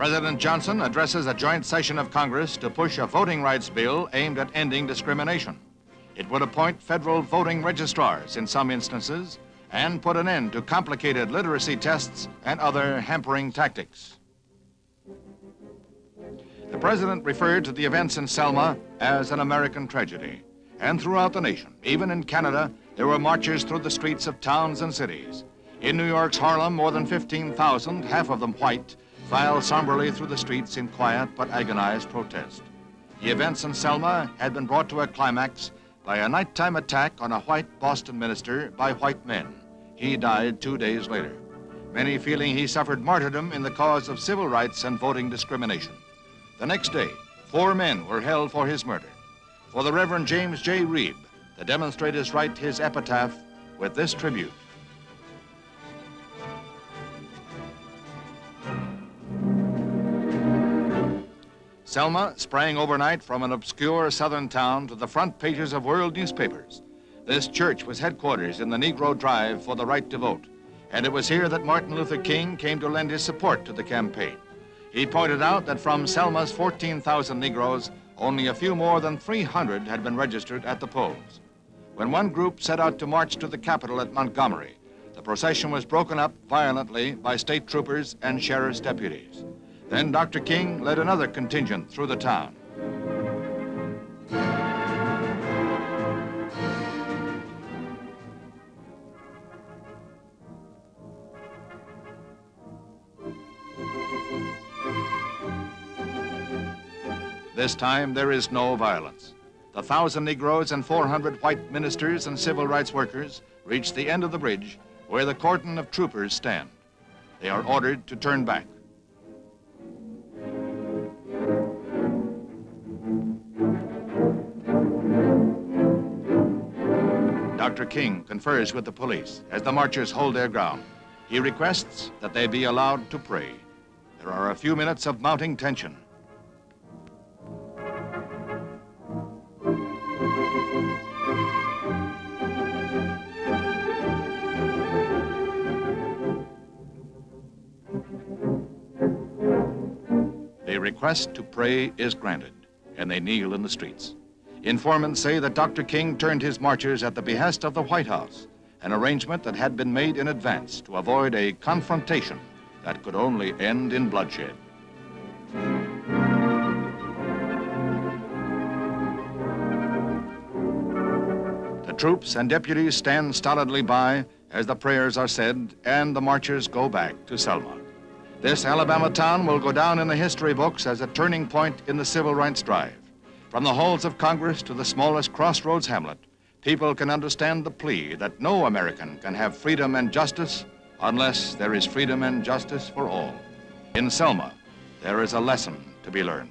President Johnson addresses a joint session of Congress to push a voting rights bill aimed at ending discrimination. It would appoint federal voting registrars in some instances and put an end to complicated literacy tests and other hampering tactics. The president referred to the events in Selma as an American tragedy. And throughout the nation, even in Canada, there were marches through the streets of towns and cities. In New York's Harlem, more than 15,000, half of them white, filed somberly through the streets in quiet but agonized protest. The events in Selma had been brought to a climax by a nighttime attack on a white Boston minister by white men. He died 2 days later, many feeling he suffered martyrdom in the cause of civil rights and voting discrimination. The next day, 4 men were held for his murder. For the Reverend James J. the Demonstrators write his epitaph with this tribute. Selma sprang overnight from an obscure southern town to the front pages of world newspapers. This church was headquarters in the Negro drive for the right to vote, and it was here that Martin Luther King came to lend his support to the campaign. He pointed out that from Selma's 14,000 Negroes, only a few more than 300 had been registered at the polls. When one group set out to march to the Capitol at Montgomery, the procession was broken up violently by state troopers and sheriff's deputies. Then Dr. King led another contingent through the town. This time, there is no violence. The 1,000 Negroes and 400 white ministers and civil rights workers reach the end of the bridge where the cordon of troopers stand. They are ordered to turn back. Dr. King confers with the police as the marchers hold their ground. He requests that they be allowed to pray. There are a few minutes of mounting tension. The request to pray is granted, and they kneel in the streets. Informants say that Dr. King turned his marchers at the behest of the White House, an arrangement that had been made in advance to avoid a confrontation that could only end in bloodshed. The troops and deputies stand stolidly by as the prayers are said and the marchers go back to Selma. This Alabama town will go down in the history books as a turning point in the civil rights drive. From the halls of Congress to the smallest crossroads hamlet, people can understand the plea that no American can have freedom and justice unless there is freedom and justice for all. In Selma, there is a lesson to be learned.